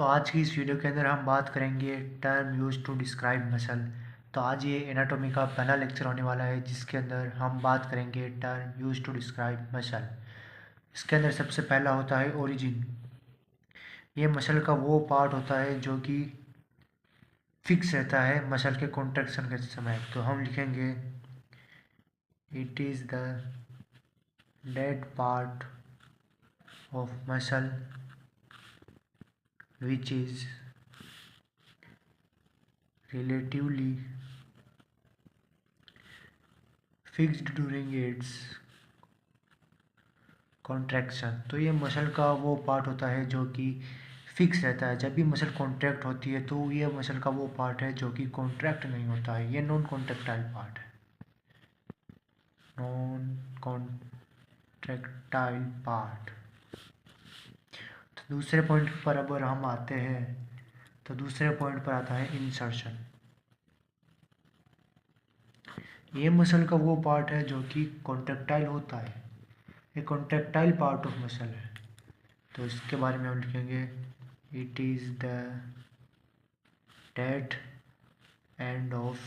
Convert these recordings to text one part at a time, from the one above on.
तो आज की इस वीडियो के अंदर हम बात करेंगे term use to describe muscle. तो आज ये एनाटॉमी का पहला लेक्चर होने वाला है जिसके अंदर हम बात करेंगे term use to describe muscle. इसके अंदर सबसे पहला होता है ओरिजिन। ये मसल का वो पार्ट होता है जो कि फिक्स रहता है मसल के कॉन्ट्रैक्शन के समय। तो हम लिखेंगे it is the dead part of muscle which is relatively fixed during its contraction. तो ये मसल का वो पार्ट होता है जो कि फिक्स रहता है। जब भी मसल कॉन्ट्रैक्ट होती है तो ये मसल का वो पार्ट है जो कि कॉन्ट्रैक्ट नहीं होता है। ये नॉन कॉन्ट्रैक्टाइल पार्ट है, नॉन कॉन्ट्रैक्टाइल पार्ट। तो दूसरे पॉइंट पर अगर हम आते हैं तो दूसरे पॉइंट पर आता है इंसर्शन। ये मसल का वो पार्ट है जो कि कॉन्ट्रैक्टाइल होता है, ये कॉन्ट्रैक्टाइल पार्ट ऑफ मसल है। तो इसके बारे में हम लिखेंगे it is the dead end of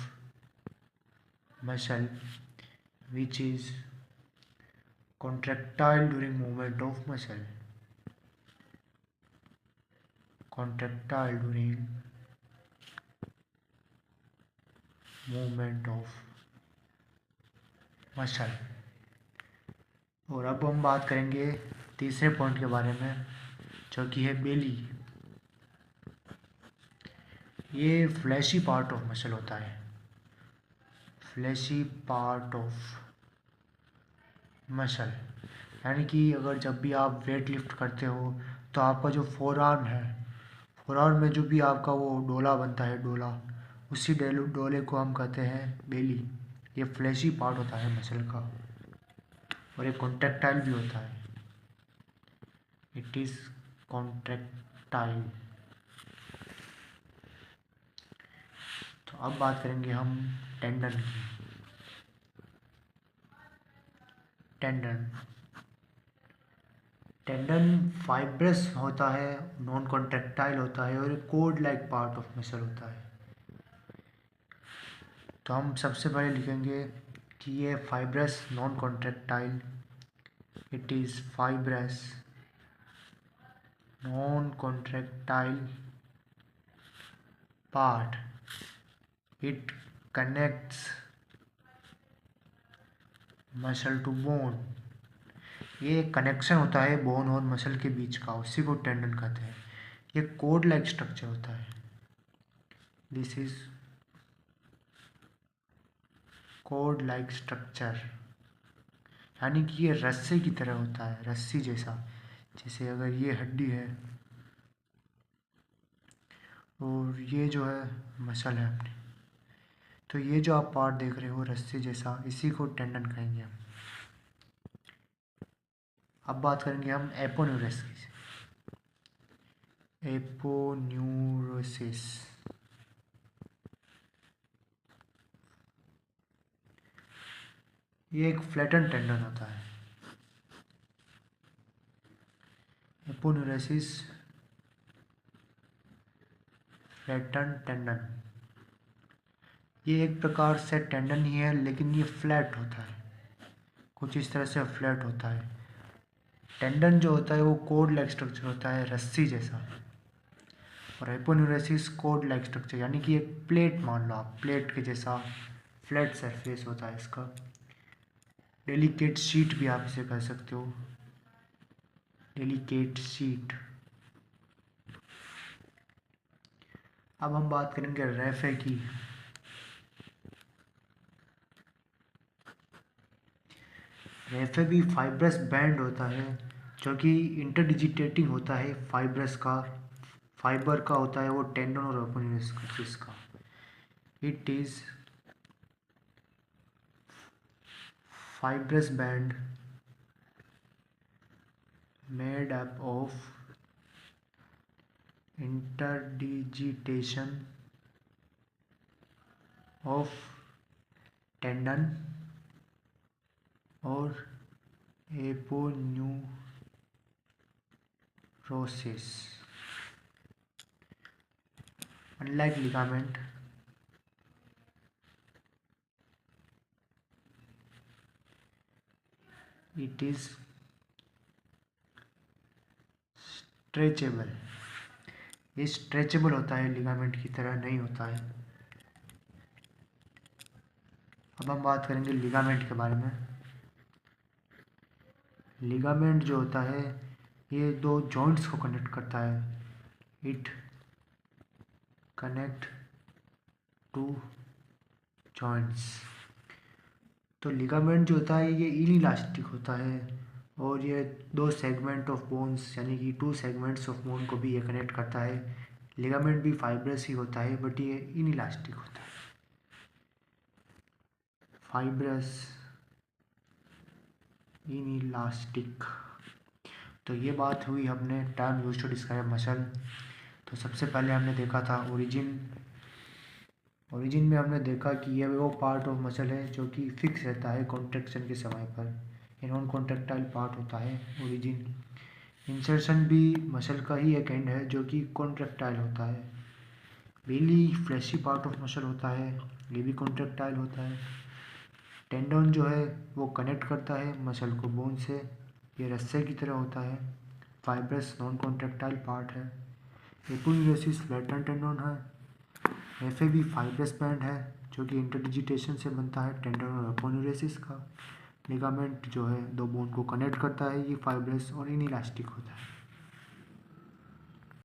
muscle which is contractile during movement of muscle, contractile during movement of muscle। और अब हम बात करेंगे तीसरे पॉइंट के बारे में जो कि है बेली। ये फ्लैशी पार्ट ऑफ मसल होता है, फ्लैशी पार्ट ऑफ मसल। यानी कि अगर जब भी आप वेट लिफ्ट करते हो तो आपका जो फोर आर्म है, फोर आर्म में जो भी आपका वो डोला बनता है, डोला, उसी डोले को हम कहते हैं बेली। ये फ्लैशी पार्ट होता है मसल का और ये कॉन्ट्रैक्टाइल भी होता है, इट इज़ कॉन्ट्रैक्टाइल। तो अब बात करेंगे हम टेंडन की। टेंडन टेंडन फाइब्रस होता है, नॉन कॉन्ट्रैक्टाइल होता है और cord like part of muscle होता है। तो हम सबसे पहले लिखेंगे कि ये fibrous non contractile, it is fibrous non contractile part, it connects muscle to bone. ये कनेक्शन होता है बोन और मसल के बीच का, उसी को टेंडन कहते हैं। ये कोड लाइक स्ट्रक्चर होता है, this is code like structure. यानी कि ये रस्से की तरह होता है, रस्सी जैसा। जैसे अगर ये हड्डी है और ये जो है मसल है अपनी, तो ये जो आप पार्ट देख रहे हो रस्सी जैसा, इसी को टेंडन कहेंगे हम। अब बात करेंगे हम एपोन्यूरोसिस। एपोन्यूरोसिस ये एक फ्लैटन टेंडन होता है। एपोन्यूरोसिस फ्लैटन टेंडन, ये एक प्रकार से टेंडन ही है लेकिन ये फ्लैट होता है, कुछ इस तरह से फ्लैट होता है। टेंडन जो होता है वो कोड लाइक स्ट्रक्चर होता है, रस्सी जैसा। और एपोन्यूरोसिस कोड लाइक स्ट्रक्चर, यानी कि एक प्लेट मान लो आप, प्लेट के जैसा फ्लैट सरफेस होता है इसका। डेलिकेट शीट भी आप इसे कह सकते हो, डेलिकेट शीट। अब हम बात करेंगे रेफे की। रेफे भी फाइब्रस बैंड होता है जो कि इंटरडिजिटेटिंग होता है फाइब्रस का, फाइबर का होता है वो टेंडन और एपोन्यूरोसिस का। It is fibrous band made up of interdigitation of tendon और aponeurosis. Unlike ligament it is stretchable, ये स्ट्रेचेबल होता है, लिगामेंट की तरह नहीं होता है। अब हम बात करेंगे लिगामेंट के बारे में। लिगामेंट जो होता है ये दो जॉइंट्स को कनेक्ट करता है। It connect to joints. तो लिगामेंट जो होता है ये इनइलास्टिक होता है और ये दो सेगमेंट ऑफ बोन्स यानी कि टू सेगमेंट्स ऑफ बोन को भी ये कनेक्ट करता है। लिगामेंट भी फाइब्रस ही होता है बट ये इनइलास्टिक होता है। Fibrous inelastic. तो ये बात हुई हमने term used to describe muscle. तो सबसे पहले हमने देखा था ओरिजिन। ओरिजिन में हमने देखा कि यह वो पार्ट ऑफ मसल है जो कि फिक्स रहता है कॉन्ट्रैक्शन के समय पर, ये नॉन कॉन्ट्रैक्टाइल पार्ट होता है ओरिजिन। इंसर्शन भी मसल का ही एक एंड है जो कि कॉन्ट्रैक्टाइल होता है। बेली फ्लैशी पार्ट ऑफ मसल होता है, ये भी कॉन्ट्रैक्टाइल होता है। टेंडन जो है वो कनेक्ट करता है मसल को बोन से, ये रस्से की तरह होता है। फाइब्रस नॉन कॉन्ट्रैक्टाइल पार्ट है। एपोन्यूरोसिस फ्लैटन टेंडन है। एफ भी फाइब्रस बैंड है जो कि इंटरडिजिटेशन से बनता है टेंडन और एपोन्यूरोसिस का। लिगामेंट जो है दो बोन को कनेक्ट करता है, ये फाइब्रस और इनइलास्टिक होता है।